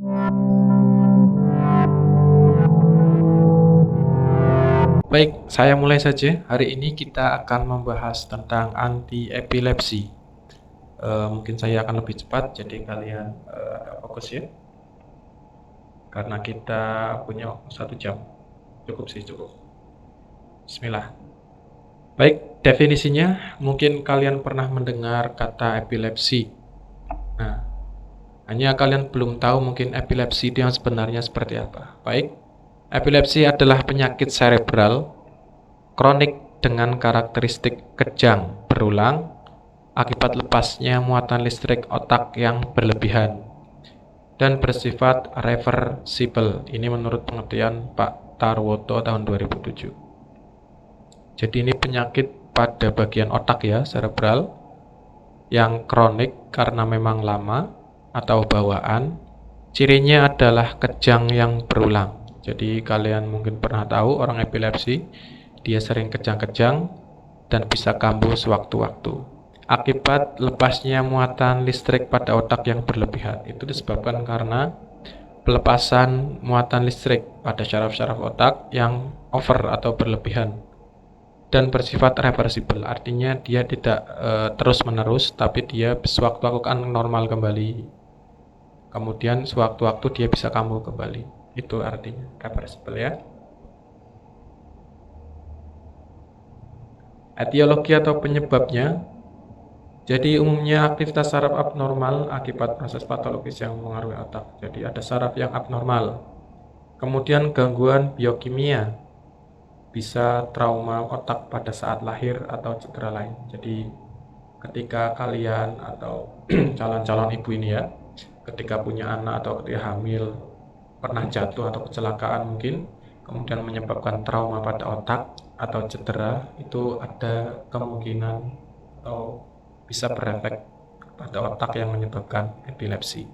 Baik, saya mulai saja. Hari ini kita akan membahas tentang anti-epilepsi. Mungkin saya akan lebih cepat, jadi kalian agak fokus ya. Karena kita punya 1 jam. Cukup sih, cukup. Bismillah. Baik, definisinya mungkin kalian pernah mendengar kata epilepsi. Nah, hanya kalian belum tahu mungkin epilepsi itu yang sebenarnya seperti apa. Baik, epilepsi adalah penyakit serebral kronik dengan karakteristik kejang berulang akibat lepasnya muatan listrik otak yang berlebihan dan bersifat reversibel. Ini menurut pengertian Pak Tarwoto tahun 2007. Jadi ini penyakit pada bagian otak ya, serebral, yang kronik karena memang lama atau bawaan. Cirinya adalah kejang yang berulang. Jadi kalian mungkin pernah tahu orang epilepsi, dia sering kejang-kejang dan bisa kambuh sewaktu-waktu. Akibat lepasnya muatan listrik pada otak yang berlebihan. Itu disebabkan karena pelepasan muatan listrik pada syaraf-syaraf otak yang over atau berlebihan dan bersifat reversibel. Artinya dia tidak terus-menerus, tapi dia sewaktu-waktu akan normal kembali. Kemudian sewaktu-waktu dia bisa kambuh kembali. Itu artinya reversibel ya. Etiologi atau penyebabnya. Jadi umumnya aktivitas saraf abnormal akibat proses patologis yang mengaruhi otak. Jadi ada saraf yang abnormal. Kemudian gangguan biokimia, bisa trauma otak pada saat lahir atau cedera lain. Jadi ketika kalian atau calon-calon ibu ini ya, ketika punya anak atau ketika hamil, pernah jatuh atau kecelakaan mungkin, kemudian menyebabkan trauma pada otak atau cedera, itu ada kemungkinan atau bisa berefek pada otak yang menyebabkan epilepsi.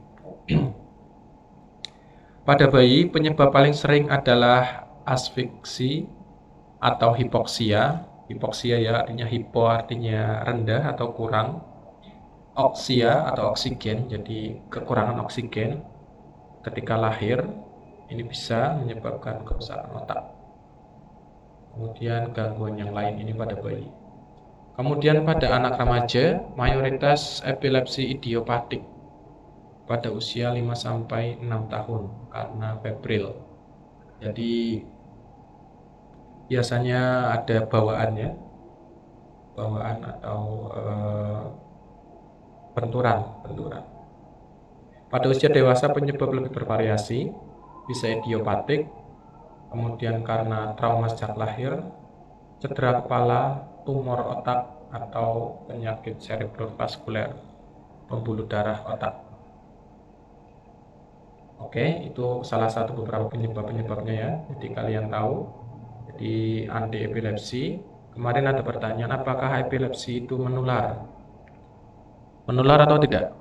Pada bayi, penyebab paling sering adalah asfiksi atau hipoksia. Hipoksia ya artinya hipo artinya rendah atau kurang. Oksia atau oksigen, jadi kekurangan oksigen ketika lahir. Ini bisa menyebabkan kerusakan otak. Kemudian gangguan yang lain ini pada bayi. Kemudian pada anak remaja, mayoritas epilepsi idiopatik pada usia 5-6 tahun karena febrile. Jadi biasanya ada bawaan atau benturan. Pada usia dewasa penyebab lebih bervariasi, bisa idiopatik, kemudian karena trauma sejak lahir, cedera kepala, tumor otak, atau penyakit cerebrovaskuler, pembuluh darah otak. Oke, itu salah satu beberapa penyebabnya ya. Jadi kalian tahu. Jadi anti epilepsi. Kemarin ada pertanyaan, apakah epilepsi itu menular? Menular atau tidak?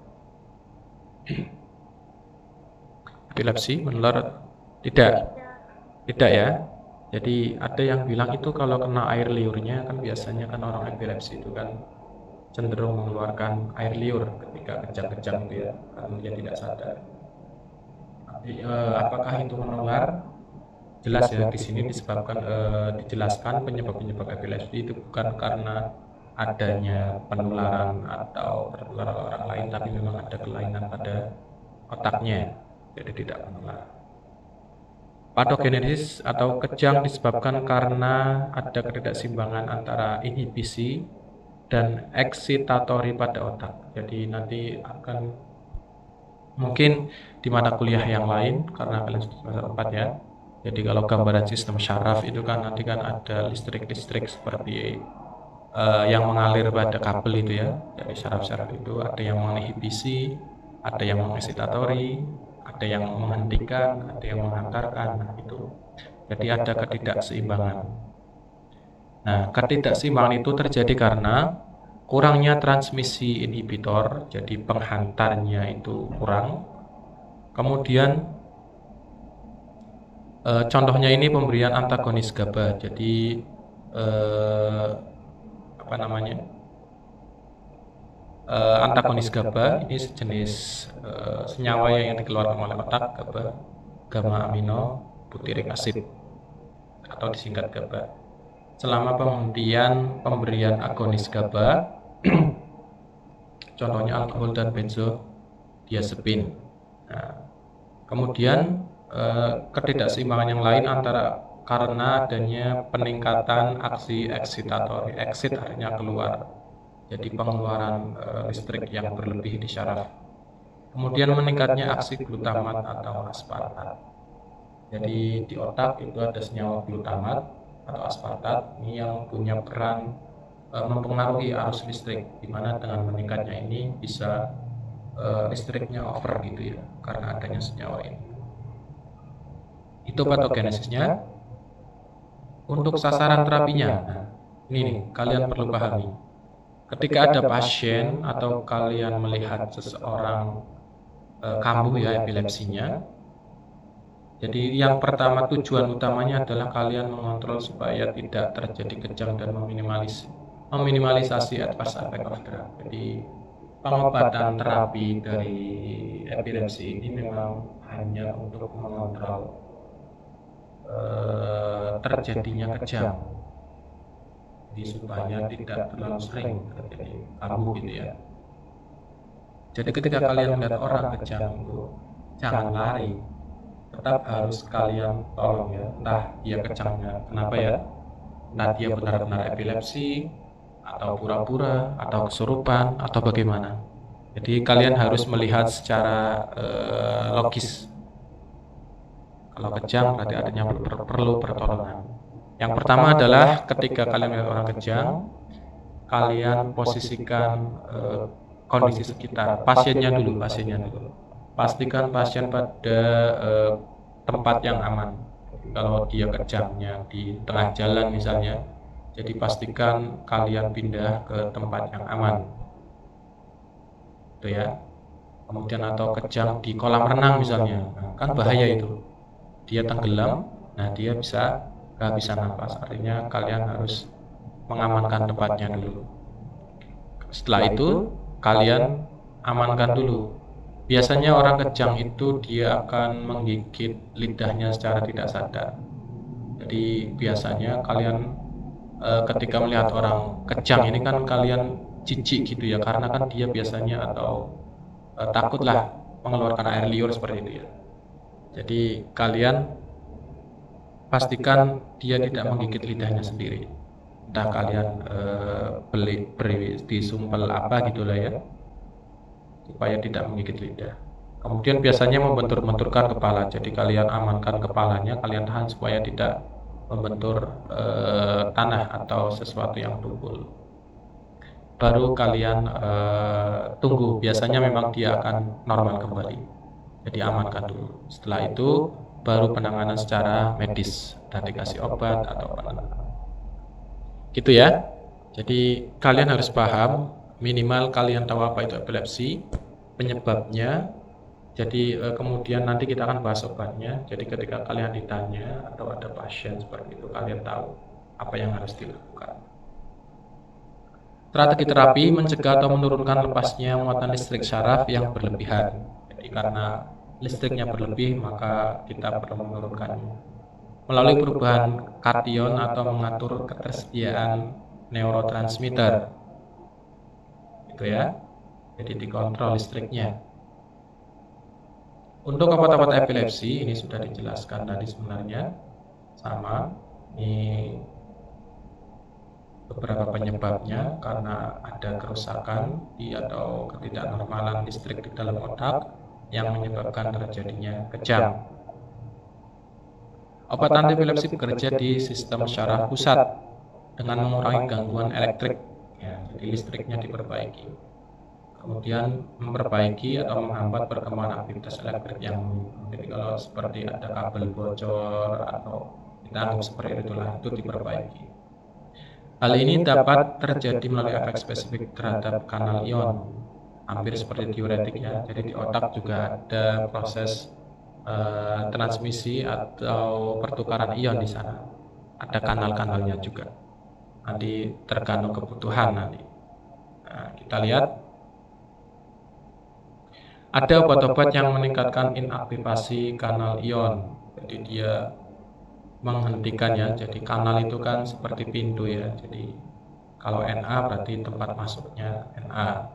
Epilepsi menular? Tidak. Tidak ya. Jadi ada yang bilang itu kalau kena air liurnya, kan biasanya kan orang epilepsi itu kan cenderung mengeluarkan air liur ketika kejang-kejang gitu ya, karena dia tidak sadar. Apakah itu menular? Jelas ya, di sini disebabkan dijelaskan penyebab epilepsi itu bukan karena adanya penularan atau tertular orang lain, tapi memang ada kelainan pada otaknya, jadi tidak menular. Patogenesis atau kejang disebabkan karena ada ketidakseimbangan antara inhibisi dan eksitatori pada otak. Jadi nanti akan mungkin di mata kuliah yang lain, karena kalian semester 4 ya. Jadi kalau gambaran sistem syaraf itu kan nanti kan ada listrik-listrik seperti yang mengalir pada kabel itu ya. Jadi syaraf-syaraf itu ada yang menginhibisi, ada yang mengeksitatori, ada yang menghentikan, ada yang menghantarkan. Nah, itu. Jadi ada ketidakseimbangan. Nah, ketidakseimbangan itu terjadi karena kurangnya transmisi inhibitor, jadi penghantarnya itu kurang. Kemudian contohnya ini pemberian antagonis GABA. Jadi antagonis GABA, ini sejenis senyawa yang dikeluarkan oleh otak, GABA, gamma amino butyric acid atau disingkat GABA. Selama pemberian agonis GABA, contohnya alkohol dan benzodiazepin. Nah, kemudian ketidakseimbangan yang lain karena adanya peningkatan aksi eksitatori. Exit artinya keluar, jadi pengeluaran listrik yang berlebih di syaraf. Kemudian meningkatnya aksi glutamat atau aspartat. Jadi di otak itu ada senyawa glutamat atau aspartat ini yang punya peran mempengaruhi arus listrik, di mana dengan meningkatnya ini bisa listriknya over gitu ya, karena adanya senyawa ini. Itu patogenesisnya. Untuk sasaran terapinya, nah, ini nih, kalian perlu pahami. Ketika ada pasien atau kalian melihat seseorang kambuh ya epilepsinya, jadi yang pertama tujuan utamanya adalah kalian mengontrol supaya tidak terjadi kejang dan meminimalisasi adverse effect of drug. Jadi pengobatan terapi dari epilepsi ini memang hanya untuk mengontrol terjadinya kejang, jadi supaya tidak terlalu sering terjadi kambuh gitu ya. Jadi ketika kalian melihat orang kejang itu jangan lari, tetap harus kalian tolong ya, entah dia kejangnya kenapa ya, entah dia benar-benar epilepsi atau pura-pura atau kesurupan atau bagaimana. Jadi kalian harus melihat secara logis. Kalau kejang berarti adanya perlu pertolongan. Yang pertama adalah ketika kalian melihat orang kejang, kalian posisikan kondisi sekitar pasiennya dulu. Pastikan pasien pada tempat yang aman. Kalau dia kejangnya di tengah jalan misalnya, jadi pastikan kalian pindah ke tempat yang aman, itu ya. Kemudian atau kejang di kolam renang misalnya, nah, kan bahaya itu. Dia tenggelam, nah dia nggak bisa nafas. Artinya kalian harus mengamankan tempatnya dulu. Setelah itu kalian amankan dulu. Biasanya orang kejang itu dia akan menggigit lidahnya secara tidak sadar. Jadi biasanya kalian ketika melihat orang kejang ini kan kalian jijik gitu ya, karena kan dia biasanya atau takutlah mengeluarkan air liur seperti itu ya. Jadi kalian pastikan dia tidak menggigit lidahnya sendiri. Entah kalian beri disumpel apa gitulah ya, supaya tidak menggigit lidah. Kemudian biasanya membentur-benturkan kepala. Jadi kalian amankan kepalanya, kalian tahan supaya tidak membentur tanah atau sesuatu yang tumpul. Baru kalian tunggu. Biasanya memang dia akan normal kembali. Jadi amankan dulu. Setelah itu baru penanganan secara medis, dan dikasih obat atau penenang. Gitu ya. Jadi kalian harus paham, minimal kalian tahu apa itu epilepsi, penyebabnya. Jadi kemudian nanti kita akan bahas obatnya. Jadi ketika kalian ditanya atau ada pasien seperti itu, kalian tahu apa yang harus dilakukan. Strategi terapi mencegah atau menurunkan lepasnya muatan listrik syaraf yang berlebihan. Jadi karena listriknya berlebih, maka kita perlu menurunkannya melalui perubahan kation atau mengatur ketersediaan neurotransmitter, gitu ya. Jadi dikontrol listriknya. Untuk obat-obat epilepsi ini sudah dijelaskan tadi sebenarnya, sama ini beberapa penyebabnya karena ada kerusakan atau ketidaknormalan listrik di dalam otak yang menyebabkan terjadinya kejang. Obat antiepilepsi bekerja di sistem syaraf pusat dengan mengurangi gangguan elektrik, ya, jadi listriknya diperbaiki. Kemudian memperbaiki atau menghambat perkembangan aktivitas elektrik yang, jadi kalau seperti ada kabel bocor atau kita anggap seperti itulah, itu diperbaiki. Hal ini dapat terjadi melalui efek spesifik terhadap kanal ion, hampir seperti diuretik ya. Jadi di otak juga ada proses transmisi atau pertukaran ion di sana. Ada kanal-kanalnya juga. Nanti tergantung kebutuhan nanti. Nah, kita lihat Ada obat-obat yang meningkatkan inaktivasi kanal ion. Jadi dia menghentikan ya. Jadi kanal itu kan seperti pintu ya. Jadi kalau Na berarti tempat masuknya Na.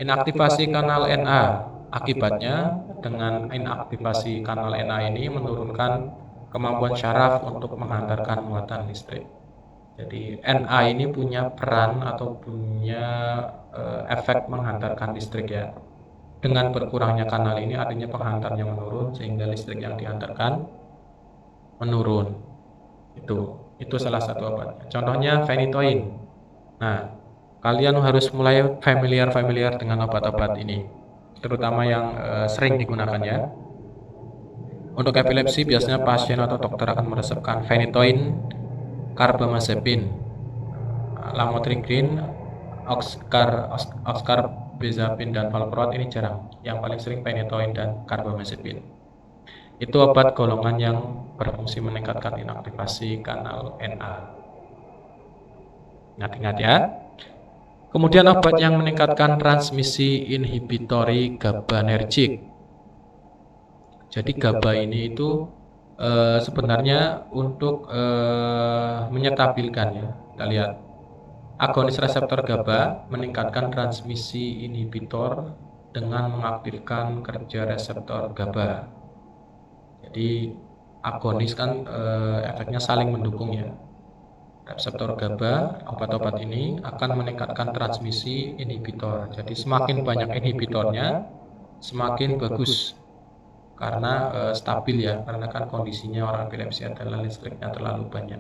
Inaktivasi kanal Na. Akibatnya dengan inaktivasi kanal Na ini menurunkan kemampuan syaraf untuk menghantarkan muatan listrik. Jadi Na ini punya peran atau punya efek menghantarkan listrik ya. Dengan berkurangnya kanal ini artinya penghantarnya menurun sehingga listrik yang dihantarkan menurun. Itu salah satu obatnya. Contohnya phenytoin. Nah, kalian harus mulai familiar dengan obat-obat ini, terutama yang sering digunakan ya. Untuk epilepsi biasanya pasien atau dokter akan meresepkan phenytoin, carbamazepine, lamotrigine, oxcarbazepine dan valproat ini jarang. Yang paling sering phenytoin dan carbamazepine. Itu obat golongan yang berfungsi meningkatkan inaktivasi kanal Na. Ingat-ingat ya. Kemudian obat yang meningkatkan transmisi inhibitori GABAergic. Jadi GABA ini itu sebenarnya untuk menyetabilkan ya. Kita lihat. Agonis reseptor GABA meningkatkan transmisi inhibitor dengan mengaktifkan kerja reseptor GABA. Jadi agonis kan efeknya saling mendukung ya. Reseptor GABA, obat-obat ini akan meningkatkan transmisi inhibitor. Jadi semakin banyak inhibitornya, semakin bagus. Karena stabil ya, karena kan kondisinya orang epilepsi adalah listriknya terlalu banyak.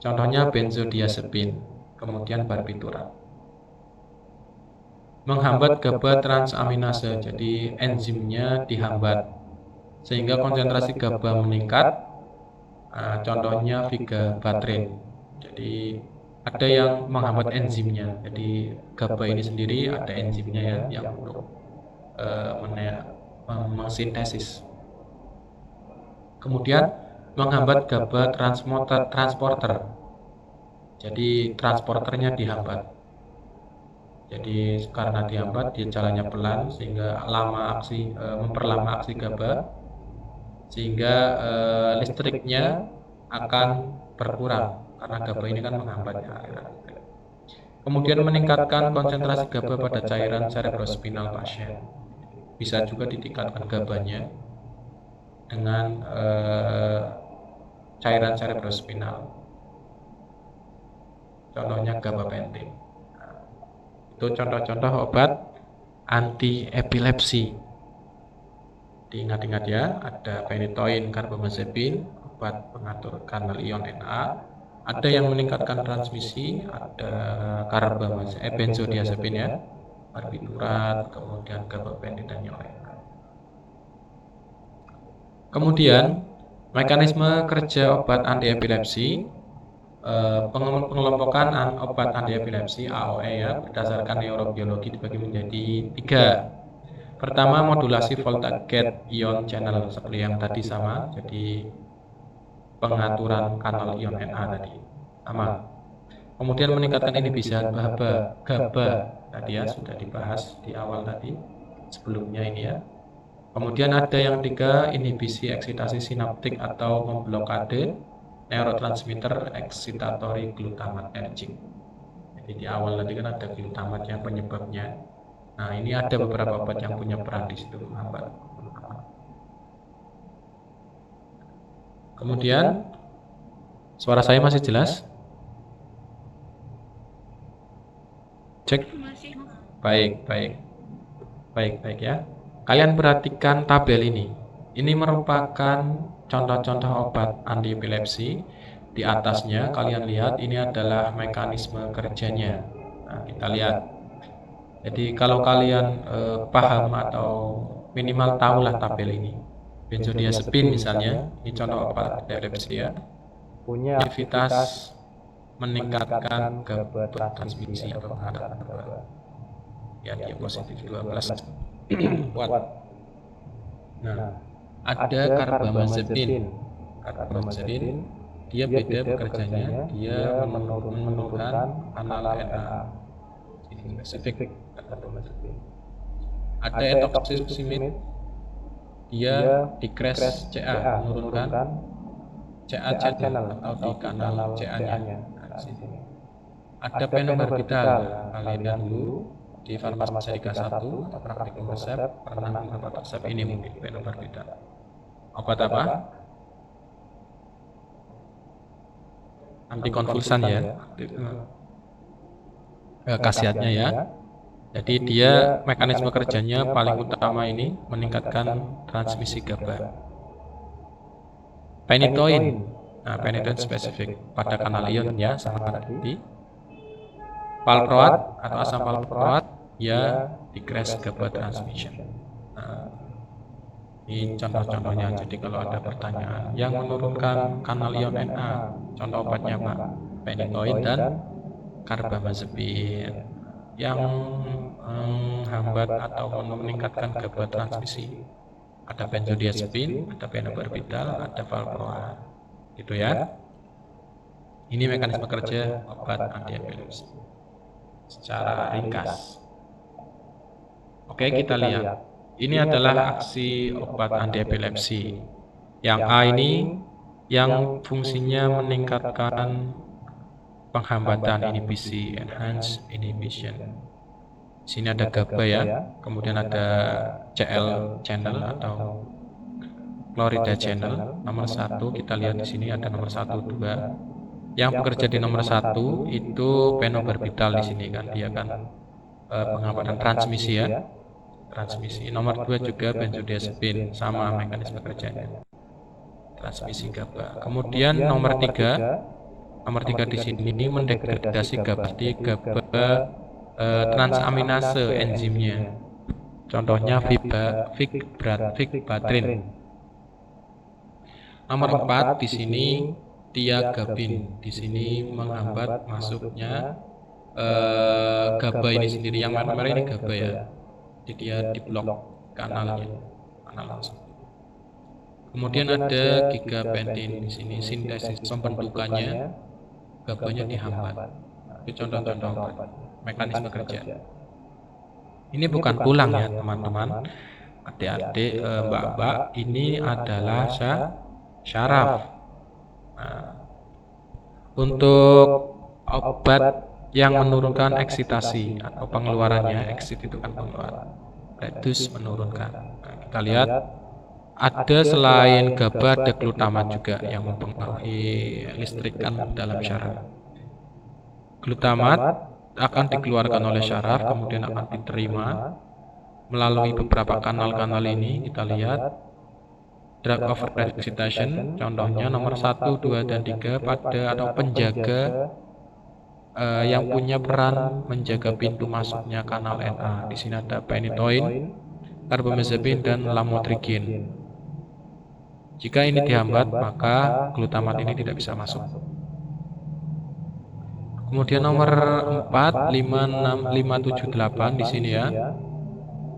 Contohnya benzodiazepin, kemudian barbiturat. Menghambat GABA transaminase, jadi enzimnya dihambat. Sehingga konsentrasi GABA meningkat. Contohnya vigabatrin. Jadi ada yang menghambat enzimnya. Jadi GABA ini sendiri ada enzimnya ya yang untuk mensintesis. Kemudian menghambat GABA transporter. Jadi transporternya dihambat. Jadi karena dihambat dia jalannya pelan sehingga memperlama aksi GABA sehingga listriknya akan berkurang karena GABA ini kan menghambatnya aliran listrik. Kemudian meningkatkan konsentrasi GABA pada cairan cerebrospinal pasien. Bisa juga ditingkatkan GABA-nya dengan cairan cerebrospinal. Contohnya gabapentin. Itu contoh-contoh obat anti epilepsi. Diingat-ingat ya, ada phenytoin, carbamazepine, obat pengatur kanal ion Na, ada yang meningkatkan transmisi, ada benzodiazepin ya, barbiturat, kemudian gabapentin dan yang lain. Kemudian mekanisme kerja obat anti epilepsi, pengelompokan obat anti epilepsi AOE ya berdasarkan neurobiologi dibagi menjadi 3. Pertama, modulasi voltage ion channel seperti yang tadi sama, jadi pengaturan kanal ion Na tadi sama. Kemudian meningkatkan inhibisi GABA tadi ya sudah dibahas di awal tadi sebelumnya ini ya. Kemudian ada yang 3, inhibisi eksitasi sinaptik atau memblokade neurotransmitter excitatory glutamatergic. Jadi di awal tadi kan ada glutamat yang penyebabnya. Nah, ini ada beberapa obat yang punya peran di situ menghambat. Kemudian suara saya masih jelas? Cek. Baik ya. Kalian perhatikan tabel ini. Ini merupakan contoh-contoh obat anti epilepsi. Di atasnya kalian lihat ini adalah mekanisme kerjanya. Nah, kita lihat. Jadi kalau kalian paham atau minimal tahulah tabel ini. Benzodiazepin misalnya, ini contoh obat epilepsi ya. Punya aktivitas meningkatkan GABA transmisi atau penghantaran GABA. Ya, dia positif 12 watt. Nah, ada carbamazepine. Dia beda bekerjanya, dia menurunkan kanal Na. Ini spesifik carbamazepine. Ada etoxysuccinate, dia di crash CA, menurunkan CA channel atau di kanal CA-nya. Nah, di sini. Ada phenobarbital. Kalian dulu di farmasi Dika 1 atau praktikum resep pernah mendapat resep ini mungkin phenobarbital. Obat apa? Antikonvulsan ya. Khasiatnya ya. Jadi dia mekanisme kerjanya paling utama ini meningkatkan transmisi GABA. Phenytoin. Nah, phenytoin spesifik pada kanal ion ya, sama tadi. Valproat atau asam valproat ya di crash GABA transmission. Nah, ini contoh-contohnya. Jadi kalau ada pertanyaan yang menurunkan kanal ion Na, contoh obatnya apa? Phenytoin dan carbamazepine. Yang menghambat atau meningkatkan GABA transmisi, ada benzodiazepin, ada phenobarbital, ada valproat, gitu ya. Ini mekanisme kerja obat anti epilepsi secara ringkas. Oke, kita lihat. Ini adalah aksi obat anti epilepsi. Yang A ini yang fungsinya meningkatkan penghambatan inhibisi, enhance inhibition. Di sini ada GABA ya, kemudian ada CL channel atau chlorida channel. Nomor 1 kita lihat di sini ada nomor 1, 2. Yang bekerja di nomor 1 itu phenobarbital di sini kan, dia kan penghambatan transmisi ya. Transmisi. Nomor 2 juga benzodiazepin, sama mekanisme kerjanya. Transmisi GABA. Kemudian nomor 3 di sini mendegradasi GABA transaminase enzimnya. Contohnya vigbratrin. Nomor 4 di sini tiagabin. Di sini menghambat masuknya GABA ini sendiri. Yang merah ini GABA ya. Jadi dia diblok kanalnya, kanal langsung. Kemudian ada gigapentin di sini, sintesis pembentukannya GABA-nya dihambat. Itu contoh-contoh mekanisme kerja. Ini bukan tulang ya teman-teman, adik-adik, mbak-mbak, ini adalah syaraf. Nah, untuk obat yang menurunkan eksitasi atau pengeluarannya, exit itu kan pengeluaran, reduce menurunkan. Nah, kita lihat ada selain GABA ada glutamat juga yang mempengaruhi listrikan dalam syaraf. Glutamat akan dikeluarkan oleh syaraf, kemudian akan diterima melalui beberapa kanal-kanal ini. Kita lihat drug over excitation, contohnya nomor 1, 2, dan 3 pada atau penjaga yang punya peran menjaga pintu masuknya kanal Na. Di sini ada phenytoin, carbamazepine, dan lamotrigine. Jika ini dihambat, maka glutamat ini tidak bisa masuk. Kemudian nomor 4, 5, 6, 5, 7, 8 di sini ya.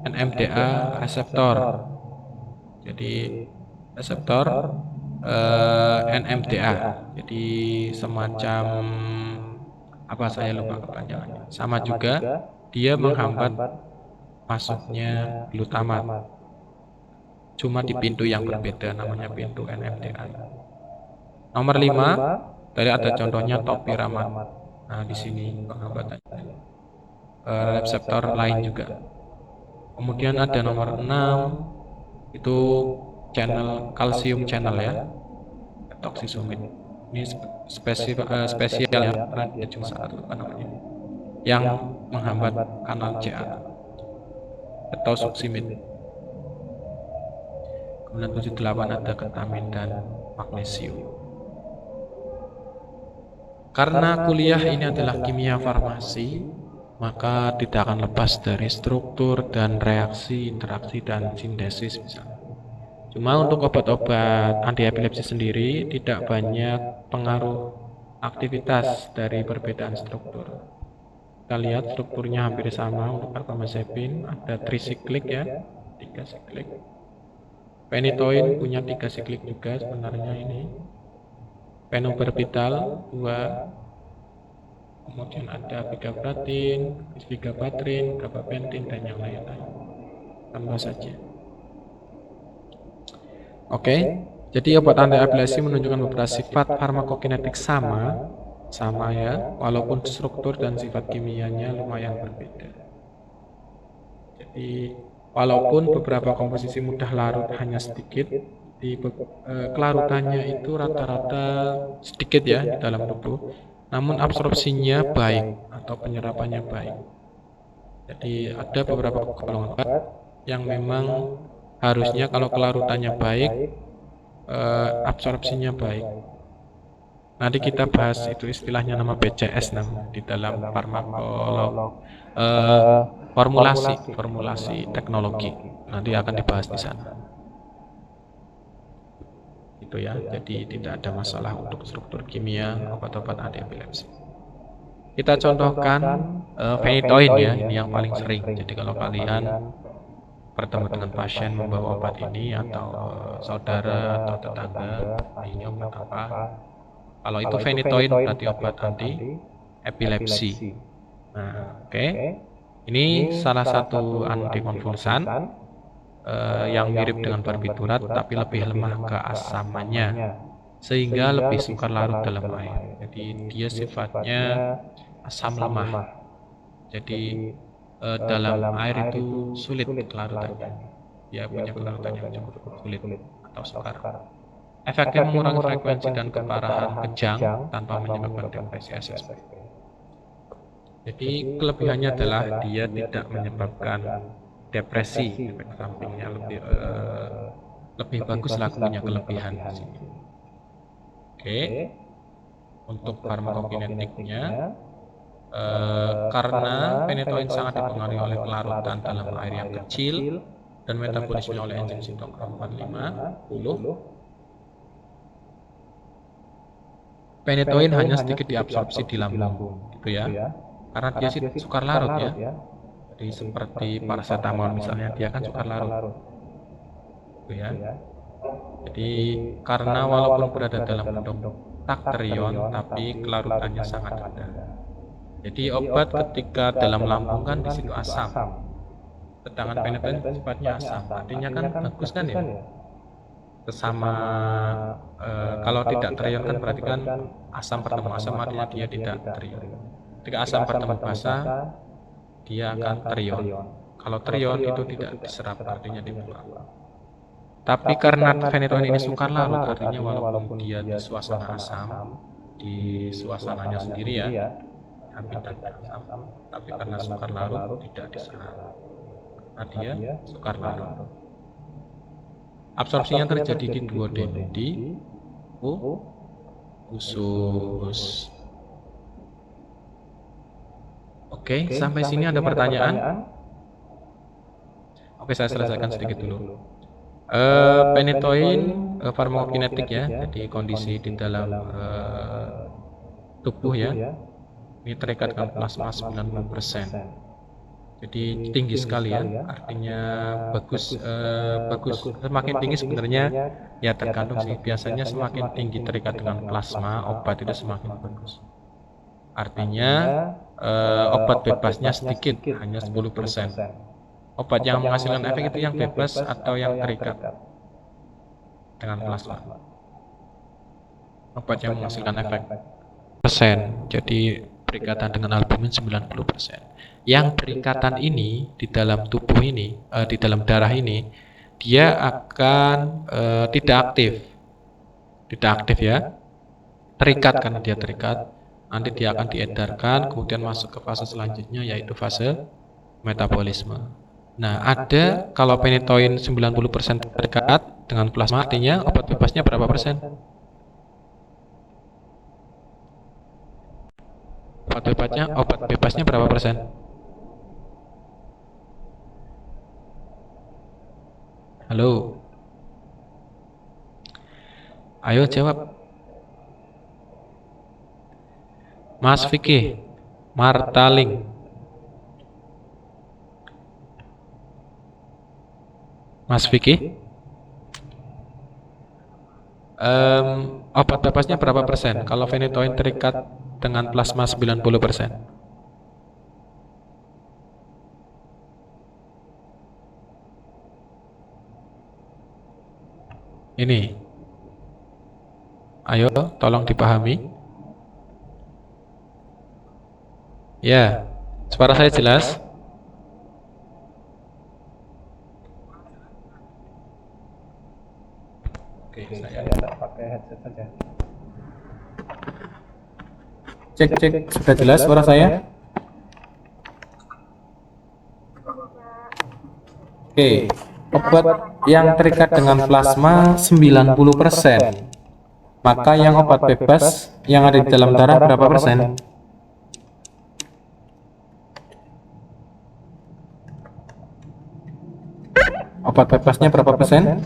NMDA reseptor. Jadi reseptor NMDA. Jadi semacam apa, saya lupa kepanjangannya. Sama juga dia menghambat masuknya glutamat. Cuma di pintu yang berbeda, namanya pintu NMDA. Nomor 5 tadi ada contohnya topiramat. Nah, di sini penghambatannya. Reseptor lain juga. Kemudian ada nomor 6 itu channel kalsium channel ya. Toxisomid. Ini spesial ya, karena dia cuma satu namanya. Yang menghambat kanal CA atau suksimid. Kemudian 78 ada ketamin dan magnesium. Karena kuliah ini adalah kimia farmasi, maka tidak akan lepas dari struktur dan reaksi, interaksi, dan sintesis misalnya. Cuma untuk obat-obat anti epilepsi sendiri tidak banyak pengaruh aktivitas dari perbedaan struktur. Kita lihat strukturnya hampir sama untuk carbamazepine, ada trisiklik ya, 3 siklik. Phenytoin punya 3 siklik juga sebenarnya ini. Phenobarbital 2, kemudian ada vigabatrin, gabapentin, dan yang lain-lain. Tambah saja. Oke, jadi obat anti-epilepsi menunjukkan beberapa sifat farmakokinetik sama ya, walaupun struktur dan sifat kimianya lumayan berbeda. Jadi, walaupun beberapa komposisi mudah larut hanya sedikit, kelarutannya itu rata-rata sedikit ya di dalam tubuh, namun absorpsinya baik atau penyerapannya baik. Jadi, ada beberapa golongan obat yang memang harusnya kalau kelarutannya baik, absorpsinya baik. Nanti kita bahas itu istilahnya nama BCS di dalam formulasi teknologi. Nanti akan dibahas di sana. Itu ya. Jadi tidak ada masalah untuk struktur kimia obat-obat anti-epilepsi. Kita contohkan phenytoin ya, ini yang paling sering. Jadi kalau kalian bertemu dengan pasien membawa obat ini atau saudara atau tetangga, ini obat apa? Kalau itu phenytoin berarti obat anti epilepsi. Nah, oke. Ini salah satu antikonvulsan yang mirip dengan barbiturat tapi lebih lemah keasamannya sehingga lebih sukar larut dalam air. Jadi dia sifatnya asam lemah. Jadi dalam air itu sulit kelarutannya. Dia punya kelarutan yang cukup sulit atau sukar. Efeknya mengurangi frekuensi dan keparahan kejang tanpa menyebabkan depresi SSP. Jadi kelebihannya adalah dia tidak menyebabkan depresi, efek sampingnya lebih bagus lah, punya kelebihan di sini. Oke, untuk farmakokinetiknya, karena phenytoin sangat dipengaruhi oleh kelarutan dalam air yang kecil dan metabolisme oleh enzim sitokrom 450. Phenytoin hanya sedikit diabsorpsi di lambung, gitu ya. Karena dia sukar larut ya. Jadi seperti paracetamol misalnya, dia kan sukar larut, gitu ya. Jadi karena walaupun berada dalam bentuk takterion, tapi kelarutannya sangat rendah. Jadi obat ketika dalam lambung kan di situ asam, sedangkan phenytoin sifatnya asam. Artinya kan bagus kan ya. Sesama kalau tidak terion kan berarti kan asam bertemu asam, artinya dia tidak terion. Ketika asam bertemu basa, dia akan terion. Kalau terion itu tidak diserap, artinya dibuang. Tapi karena phenytoin ini sukar larut, artinya walaupun dia di suasana asam, di suasananya sendiri ya, hampir tidak asam, tapi karena sukar larut tidak diserap, nah dia sukar larut. Absorpsinya terjadi di duodenum, di usus. Oke, sampai sini ada pertanyaan? Oke, saya selesaikan sedikit dulu. Phenytoin farmakokinetik ya, jadi kondisi di dalam tubuh ya, ini terikat dengan plasma 90%. Jadi tinggi sekali ya, artinya bagus. Semakin tinggi sebenarnya ya tergantung sih. Biasanya semakin tinggi terikat dengan plasma obat itu semakin bagus. Artinya obat bebasnya sedikit, hanya 10%. Obat yang menghasilkan efek itu yang bebas atau yang terikat dengan plasma. Obat yang menghasilkan efek persen, jadi berikatan dengan albumin 90%. Yang berikatan ini di dalam tubuh ini, di dalam darah ini, dia akan tidak aktif ya, terikat karena dia terikat. Nanti dia akan diedarkan, kemudian masuk ke fase selanjutnya yaitu fase metabolisme. Nah, ada kalau phenytoin 90% terikat dengan plasma, artinya obat bebasnya berapa persen? Obat bebasnya berapa persen? Halo, ayo jawab. Mas Vicky, Martaling. Mas Vicky, obat bebasnya berapa persen? Kalau phenytoin terikat dengan plasma 90%. Ini, ayo tolong dipahami. Ya, suara saya jelas? Oke, saya tidak pakai headset saja. Cek, sudah jelas suara saya? Oke, obat yang terikat dengan plasma 90%. Maka yang obat bebas yang ada di dalam darah berapa persen? Obat bebasnya berapa persen?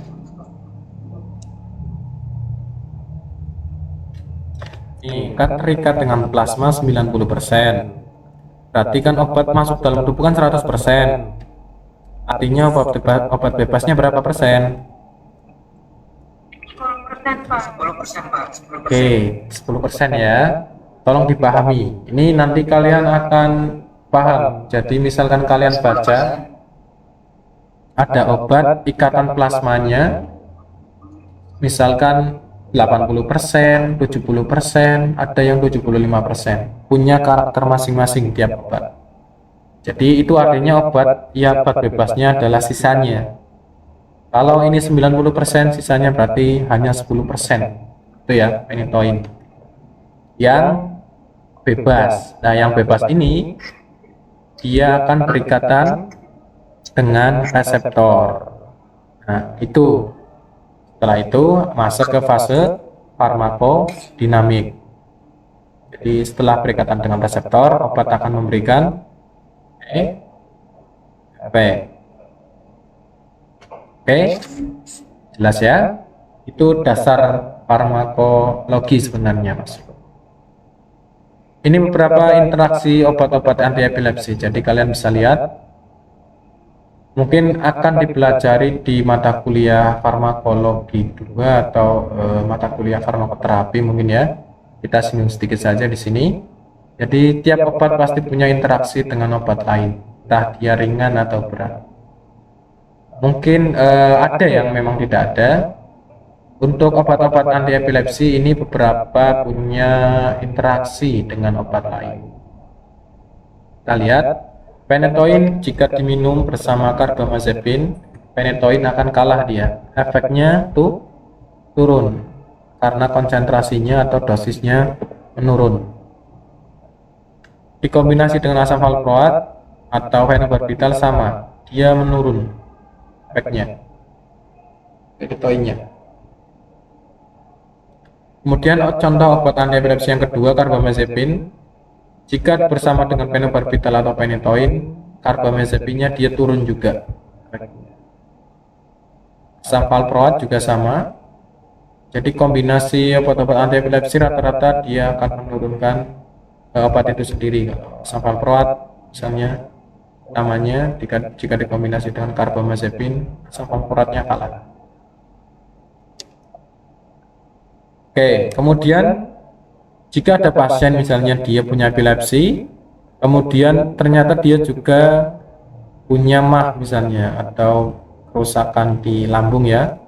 Ini kan terikat dengan plasma 90%. Berarti kan obat masuk dalam tubuh kan 100%. Artinya obat bebasnya berapa persen? 10%, Pak. 10%, Pak. 10%. Oke, 10% ya. Tolong dipahami. Ini nanti kalian akan paham. Jadi misalkan kalian baca ada obat ikatan plasmanya, misalkan 80%, 70%, ada yang 75%. Punya karakter masing-masing tiap obat. Jadi itu artinya obat bebasnya adalah sisanya. Kalau ini 90%, sisanya berarti hanya 10%. Itu ya, phenytoin. Yang bebas. Nah, yang bebas ini dia akan berikatan dengan reseptor. Nah, itu. Setelah itu masuk ke fase farmakodinamik. Jadi setelah berikatan dengan reseptor, obat akan memberikan efek. Oke, jelas ya? Itu dasar farmakologi sebenarnya, Mas. Ini beberapa interaksi obat-obat anti epilepsi. Jadi kalian bisa lihat. Mungkin akan dipelajari di mata kuliah farmakologi 2 atau mata kuliah farmakoterapi mungkin ya. Kita singgung sedikit saja di sini. Jadi tiap obat pasti punya interaksi dengan obat lain, entah dia ringan atau berat. Mungkin ada yang memang tidak ada. Untuk obat-obat anti epilepsi ini beberapa punya interaksi dengan obat lain. Kita lihat, phenytoin jika diminum bersama carbamazepine, phenytoin akan kalah dia. Efeknya tuh turun karena konsentrasinya atau dosisnya menurun. Dikombinasi dengan asam valproat atau phenobarbital sama, dia menurun efeknya, phenytoinnya. Kemudian contoh obat anti epilepsi yang kedua, carbamazepine. Jika bersama dengan phenobarbital atau phenytoin, carbamazepine-nya dia turun juga. Asam valproat juga sama. Jadi kombinasi obat-obat anti epilepsi rata-rata dia akan menurunkan obat itu sendiri. Asam valproat misalnya namanya jika dikombinasi dengan carbamazepine, asam valproatnya kalah. Oke, kemudian jika ada pasien misalnya dia punya epilepsi, kemudian ternyata dia juga punya MAH misalnya atau kerusakan di lambung ya,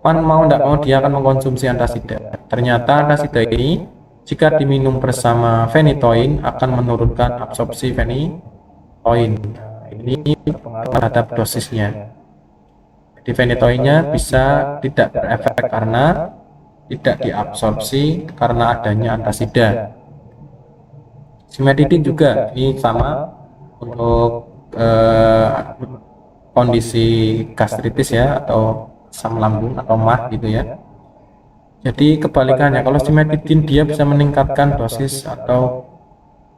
kan mau tidak mau dia akan mengkonsumsi antasida. Ternyata antasida ini jika diminum bersama phenytoin akan menurunkan absorpsi phenytoin. Ini terhadap dosisnya. Jadi phenytoinnya bisa tidak berefek karena tidak diabsorpsi karena adanya antasida. Cimetidine juga ini sama untuk kondisi gastritis ya atau asam lambung atau MAH gitu ya. Jadi kebalikannya, kalau cimetidine dia bisa meningkatkan dosis atau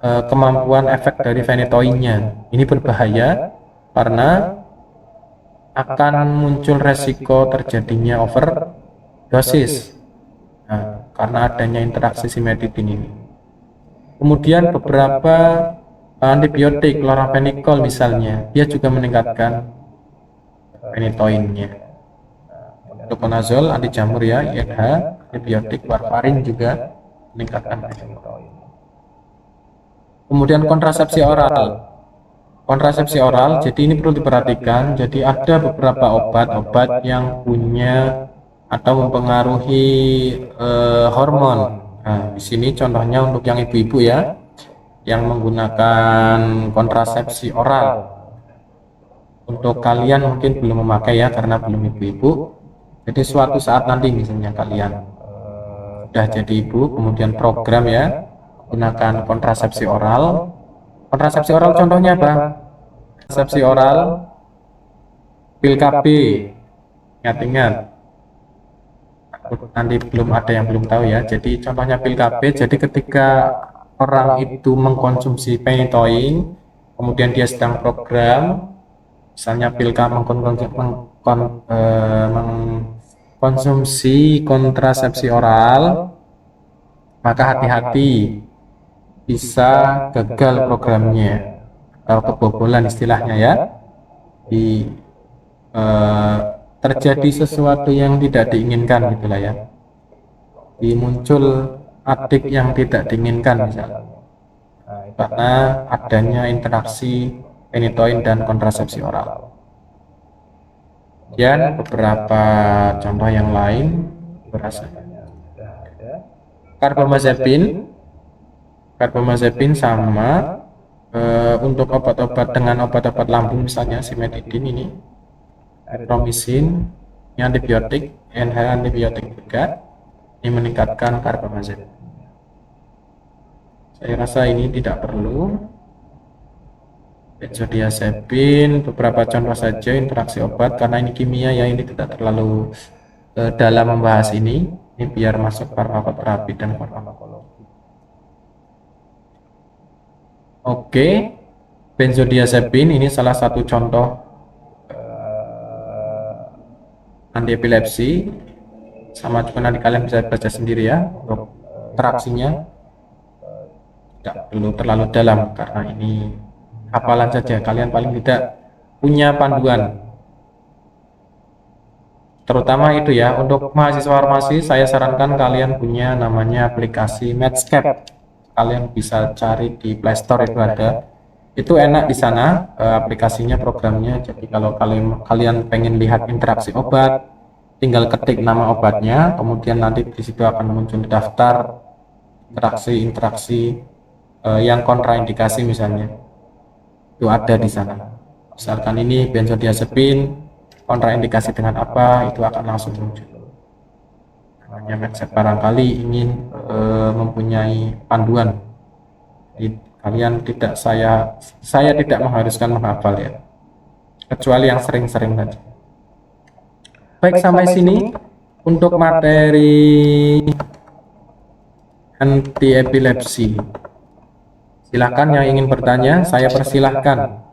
kemampuan efek dari phenytoinnya. Ini berbahaya karena akan muncul resiko terjadinya overdosis. Nah, karena adanya interaksi cimetidine ini. Kemudian beberapa antibiotik, chloramphenicol misalnya, dia juga meningkatkan phenytoinnya. Fluconazole, anti jamur ya, INH, antibiotik, warfarin juga meningkatkan phenytoin. Kemudian kontrasepsi oral. Kontrasepsi oral, jadi ini perlu diperhatikan. Jadi ada beberapa obat-obat yang punya atau mempengaruhi hormon. Nah, di sini contohnya untuk yang ibu-ibu ya, yang menggunakan kontrasepsi oral. Untuk kalian mungkin belum memakai ya karena belum ibu-ibu. Jadi suatu saat nanti misalnya kalian sudah jadi ibu, kemudian program ya, gunakan kontrasepsi oral. Kontrasepsi oral contohnya apa? Kontrasepsi oral pil KB. Ingat-ingat. Nanti belum ada yang belum tahu ya. Jadi contohnya pil KB. Jadi ketika orang itu mengkonsumsi phenytoin, kemudian dia sedang program, misalnya pil KB mengkonsumsi kontrasepsi oral, maka hati-hati bisa gagal programnya atau kebobolan istilahnya ya. Terjadi sesuatu yang tidak diinginkan gitulah ya, muncul adik yang tidak diinginkan misalnya karena adanya interaksi phenytoin dan kontrasepsi oral. Dan beberapa contoh yang lain berasal karbamazepin sama untuk obat-obat dengan obat-obat lambung misalnya simetidin ini, erythromycin, antibiotik, NH antibiotik juga, ini meningkatkan karbamazepin. Saya rasa ini tidak perlu. Benzodiazepin, beberapa contoh saja interaksi obat karena ini kimia ya, ini tidak terlalu dalam membahas ini biar masuk farmakoterapi dan farmakologi. Oke, benzodiazepin ini salah satu contoh antiepilepsi, sama juga nanti kalian bisa baca sendiri ya untuk interaksinya, tidak perlu terlalu dalam karena ini hafalan saja, kalian paling tidak punya panduan. Terutama itu ya, untuk mahasiswa farmasi saya sarankan kalian punya namanya aplikasi Medscape. Kalian bisa cari di Play Store, itu ada. Itu enak di sana aplikasinya, programnya. Jadi kalau kalian pengen lihat interaksi obat, tinggal ketik nama obatnya, kemudian nanti di situ akan muncul daftar interaksi yang kontraindikasi misalnya. Itu ada di sana. Misalkan ini benzodiazepin, kontraindikasi dengan apa, itu akan langsung muncul. Hanya Medscape barangkali ingin mempunyai panduan. Jadi, kalian tidak saya tidak mengharuskan menghafal ya, kecuali yang sering-sering saja. Baik, sampai sini untuk materi anti epilepsi. Silahkan yang ingin bertanya, saya persilahkan.